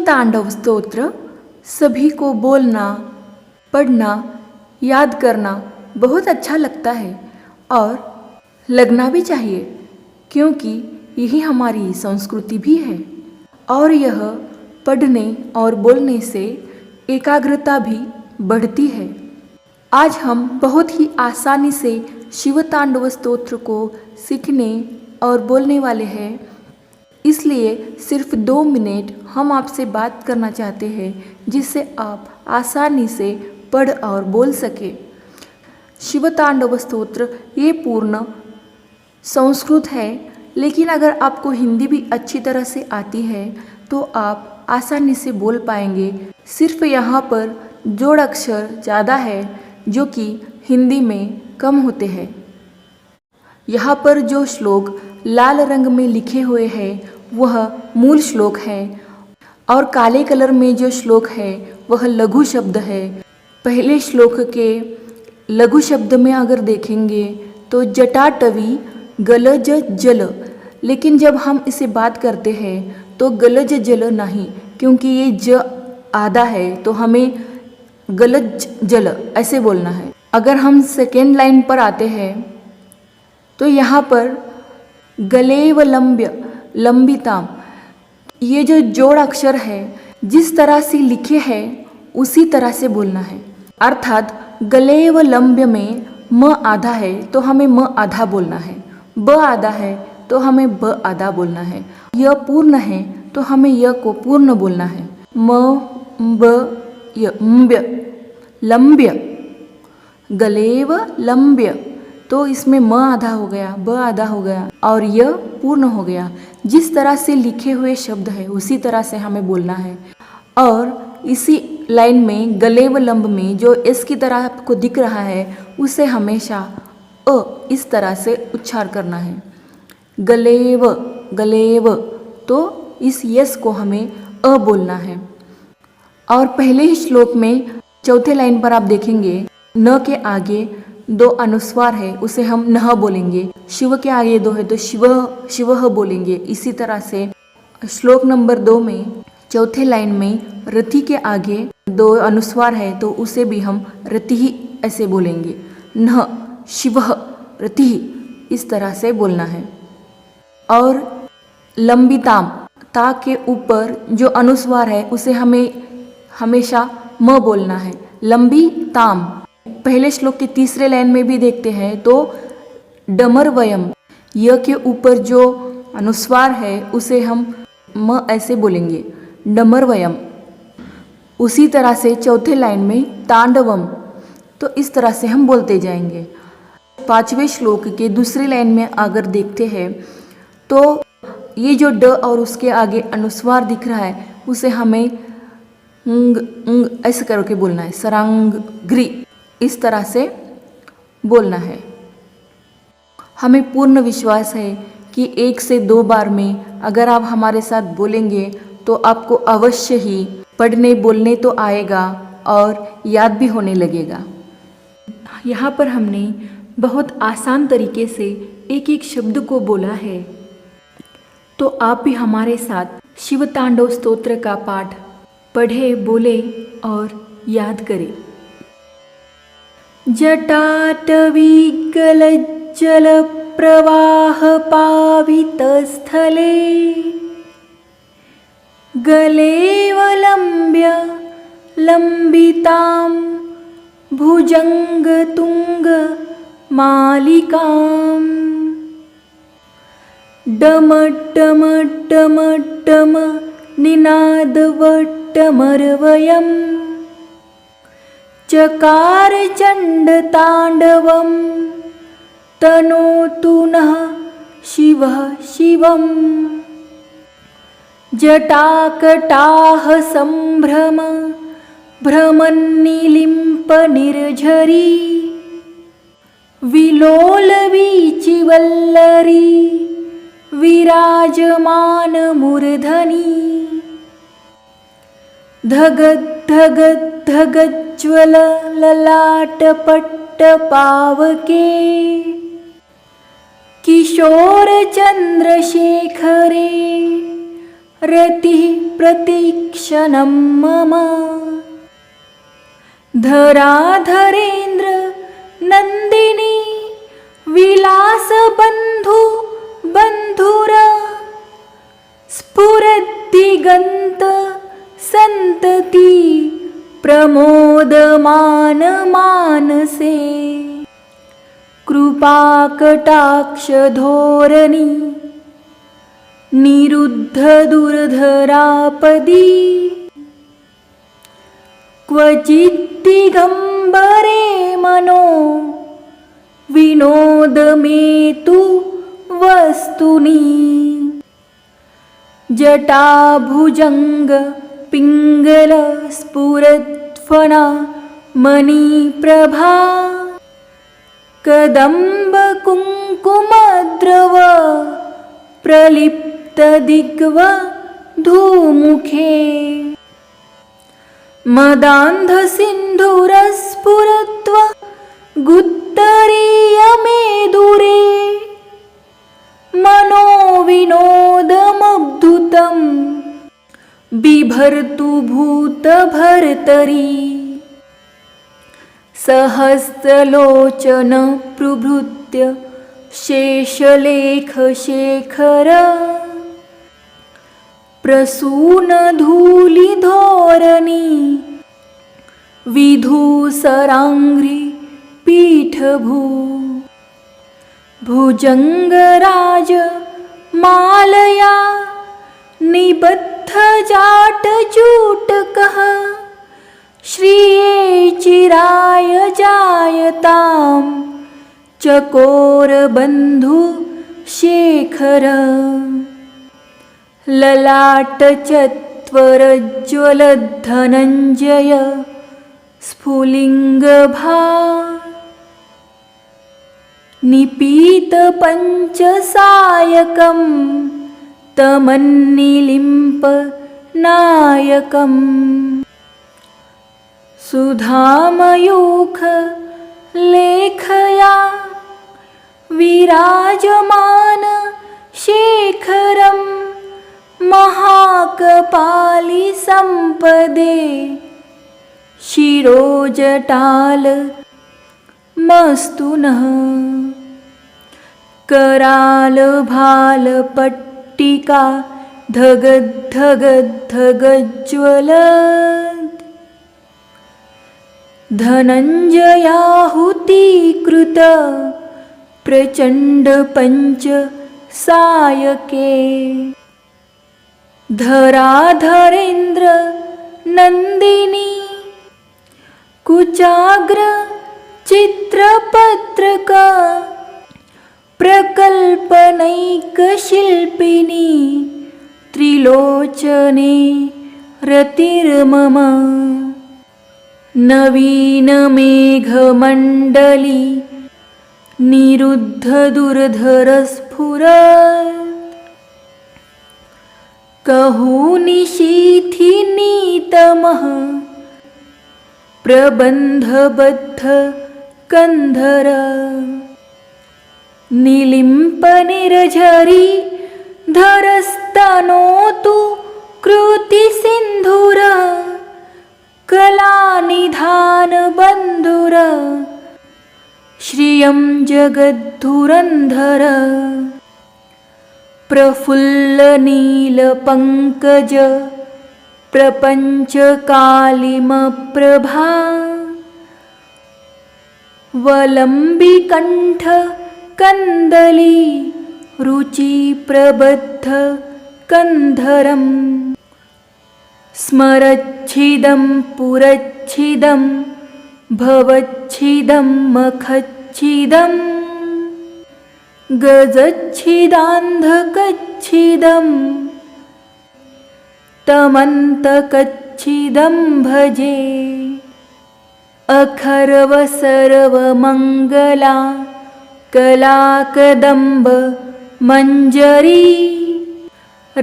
तांडव स्तोत्र सभी को बोलना, पढ़ना, याद करना बहुत अच्छा लगता है और लगना भी चाहिए, क्योंकि यही हमारी संस्कृति भी है। और यह पढ़ने और बोलने से एकाग्रता भी बढ़ती है। आज हम बहुत ही आसानी से शिव तांडव स्तोत्र को सीखने और बोलने वाले हैं, इसलिए सिर्फ 2 मिनट हम आपसे बात करना चाहते हैं जिससे आप आसानी से पढ़ और बोल सके। शिव तांडव स्तोत्र ये पूर्ण संस्कृत है, लेकिन अगर आपको हिंदी भी अच्छी तरह से आती है तो आप आसानी से बोल पाएंगे। सिर्फ यहाँ पर जोड़ अक्षर ज़्यादा है जो कि हिंदी में कम होते हैं। यहाँ पर जो श्लोक लाल रंग में लिखे हुए हैं वह मूल श्लोक है और काले कलर में जो श्लोक है वह लघु शब्द है। पहले श्लोक के लघु शब्द में अगर देखेंगे तो जटाटवी गलज जल, लेकिन जब हम इसे बात करते हैं तो गलज जल नहीं, क्योंकि ये ज आधा है तो हमें गलज जल ऐसे बोलना है। अगर हम सेकेंड लाइन पर आते हैं तो यहाँ पर गलेव लंब्य लंबिताम, ये जो जोड़ अक्षर है जिस तरह से लिखे हैं उसी तरह से बोलना है। अर्थात गलेव लंब्य में म आधा है तो हमें म आधा बोलना है, ब आधा है तो हमें ब आधा बोलना है, य पूर्ण है तो हमें य को पूर्ण बोलना है। म ब य म्ब्य लंब्य, गलेव लंब्य तो इसमें म आधा हो गया, ब आधा हो गया और य पूर्ण हो गया। जिस तरह से लिखे हुए शब्द है उसी तरह से हमें बोलना है। और इसी लाइन में गलेव लंब में जो एस की तरह आपको दिख रहा है उसे हमेशा अ इस तरह से उच्चार करना है। गलेव गलेव तो इस यस को हमें अ बोलना है। और पहले ही श्लोक में चौथे लाइन पर आप देखेंगे न के आगे 2 अनुस्वार है, उसे हम नह बोलेंगे। शिव के आगे 2 है तो शिव शिवह बोलेंगे। इसी तरह से श्लोक नंबर 2 में चौथे लाइन में रति के आगे 2 अनुस्वार है तो उसे भी हम रति ही ऐसे बोलेंगे। नह शिवह रति इस तरह से बोलना है। और लंबिताम ता के ऊपर जो अनुस्वार है उसे हमें हमेशा म बोलना है। लंबी ताम पहले श्लोक के तीसरे लाइन में भी देखते हैं तो डमरवयम य के ऊपर जो अनुस्वार है उसे हम म ऐसे बोलेंगे, डमरवयम। उसी तरह से चौथे लाइन में तांडवम, तो इस तरह से हम बोलते जाएंगे। 5वें श्लोक के दूसरी लाइन में अगर देखते हैं तो ये जो ड और उसके आगे अनुस्वार दिख रहा है उसे हमें ऐसे करके बोलना है, सरांग घ्री इस तरह से बोलना है। हमें पूर्ण विश्वास है कि 1 से 2 बार में अगर आप हमारे साथ बोलेंगे तो आपको अवश्य ही पढ़ने बोलने तो आएगा और याद भी होने लगेगा। यहाँ पर हमने बहुत आसान तरीके से एक एक शब्द को बोला है, तो आप भी हमारे साथ शिव तांडव स्तोत्र का पाठ पढ़े, बोले और याद करें। जटाटवी गलज्जल प्रवाह पावित स्थले गलेव लंब्य लंबितां भुजंग तुंग मालिकां डम डम डम डम निनादवट्टमर्वयम् चकार चंड तांडवम तनोतु नः शिवः शिवम् जटाकटाह संभ्रम भ्रमन्निलिम्प निर्झरी विलोल वीचिवल्लरी विराजमान मूर्धनि धगद धगद धगज्ज्वल ललाटपट्ट पावके किशोर चंद्रशेखरे रतिः प्रतीक्षणं मम। धराधरेन्द्र नन्दिनी विलासबन्धु बन्धुर स्फुरद्दिगन्त सन्तति प्रमोदमान मानसे। कृपाकटाक्षधोरणी निरुद्ध दुर्धरापदी क्वचिद्दिगम्बरे मनो विनोदमेतु वस्तुनि। जटाभुजंग पिंगल स्फुरत्फणा मणिप्रभा कदम्ब कुङ्कुमद्रव प्रलिप्तदिग्व धूमुखे। मदान्धसिन्धुरस्फुरत्व गुत्तरीयमेदुरे मनोविनोदमब्धुतं बिभर्तु भूतभर्तरी। सहस्रलोचन प्रभृत्य शेषलेखशेखर प्रसूनधूलिधोरणी विधूसराङ्घ्रि पीठभू। भुजङ्गराज मालया निबद्धजाटचूटकः श्रिये चिराय जायतां चकोरबन्धु शेखर। ललाटचत्वरज्ज्वलद्धनञ्जय स्फुलिङ्गभा निपीतपञ्चसायकं तमन्निलिम्पनायकम्। सुधामयूख लेखया विराजमान शेखरं महाकपालि संपदे शिरोजटाल मस्तु नः। कराल भाल पट्टिका धगद्धगद्धगज्ज्वलत् धनञ्जयाहुतीकृत प्रचण्ड पंच सायके। धराधरेन्द्र नन्दिनी कुचाग्र चित्रपत्रक प्रकल्पनैकशिल्पिनी त्रिलोचने रतिर्मम। नवीनमेघमण्डली निरुद्ध दुर्धरस्फुरत् कहूनिशीथिनीतमः प्रबन्धबद्ध कंधर। निलिम्पनिर्झरी धरस्तनोतु कृतिसिन्धुर कलानिधान बन्धुर श्रियं जगद्धुरन्धर। प्रफुल्लनीलपङ्कज प्रपञ्चकालिमप्रभा वलम्बिकण्ठ कन्दली रुचिप्रबद्ध कंधरम्। स्मरच्छिदं पुरच्छिदं भवच्छिदं मखच्छिदं गजच्छिदान्धकच्छिदं तमन्तकच्छिदं भजे। अखर्वसर्वमङ्गला कलाकदम्ब मञ्जरी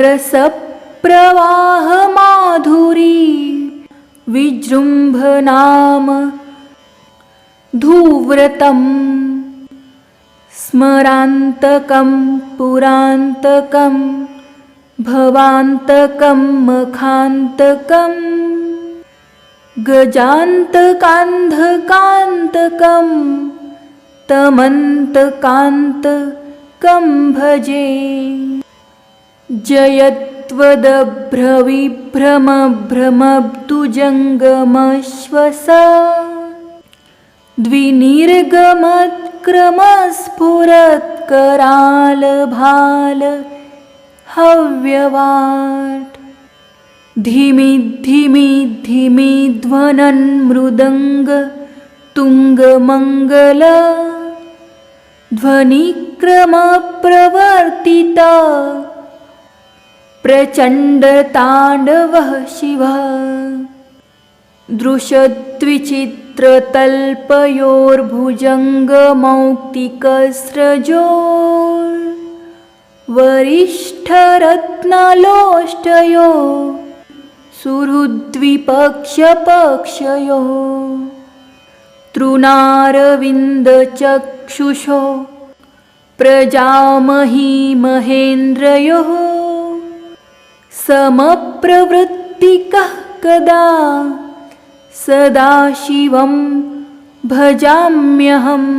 रसप्रवाह माधुरी विजृम्भनाम धूव्रतम्। स्मरान्तकं पुरान्तकं भवान्तकं मखान्तकं गजान्तकान्धकान्तकं तमन्तकान्तकं भजे। जयत्वदभ्रविभ्रमभ्रमब्दुजङ्गमश्वस द्विनिर्गमत्क्रमस्फुरत्करालभाल हव्यवाट्। धिमि धिमि धिमि ध्वनन् मृदङ्ग तुङ्गमङ्गल ध्वनिक्रमप्रवर्तिता प्रचण्डताण्डवः शिवः। दृशद्विचित्रतल्पयोर्भुजङ्गमौक्तिकस्रजोर्वरिष्ठरत्नलोष्टयो सुहृद्विपक्षपक्षयो तृणारविन्दचक्षुषो प्रजामही महेन्द्रयोः समप्रवृत्तिकः कदा सदाशिवं भजाम्यहम्।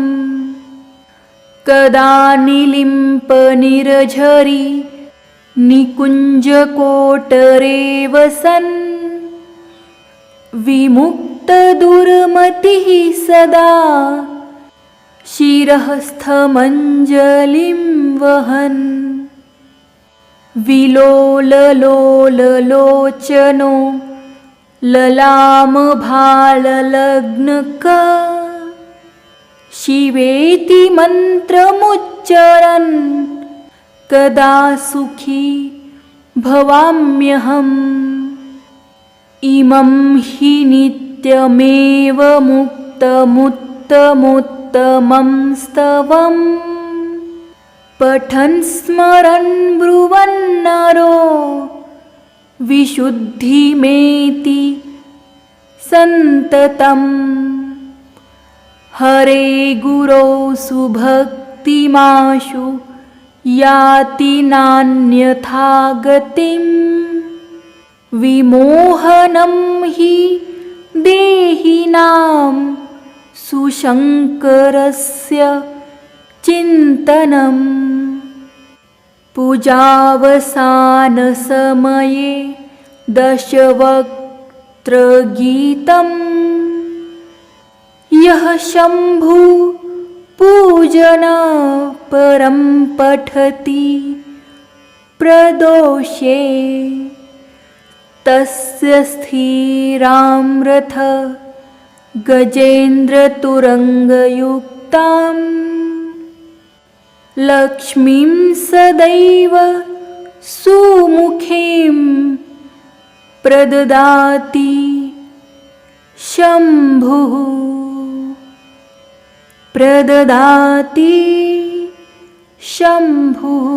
कदा निलिम्पनिरझरी निकुञ्जकोटरे वसन् विमुक्तदुर्मतिः सदा शिरःस्थमञ्जलिं वहन्। विलोललोललोचनो ललामभाललग्नक शिवेति मन्त्रमुच्चरन् कदा सुखी भवाम्यहम्। इमं हि नित्यमेव मुक्तमुत्तमोत्तमं स्तवम् पठन् स्मरन् ब्रुवन्नरो विशुद्धिमेति सन्ततम्। हरे गुरौ सुभक्तिमाशु याति नान्यथा गतिम्। विमोहनं हि देहिनां सुशङ्करस्य चिन्तनम्। पूजावसानसमये दशवक्त्रगीतम् यः शम्भु पूजन परं पठति प्रदोषे तस्य स्थिरामृथ गजेन्द्रतुरङ्गयुक्तां लक्ष्मीं सदैव सुमुखीं प्रददाति शम्भुः प्रददाति शम्भुः।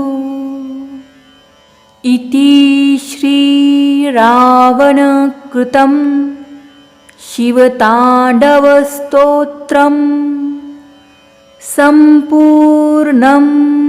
इति श्रीरावणकृतं शिवताण्डवस्तोत्रम् सम्पूर्णम्।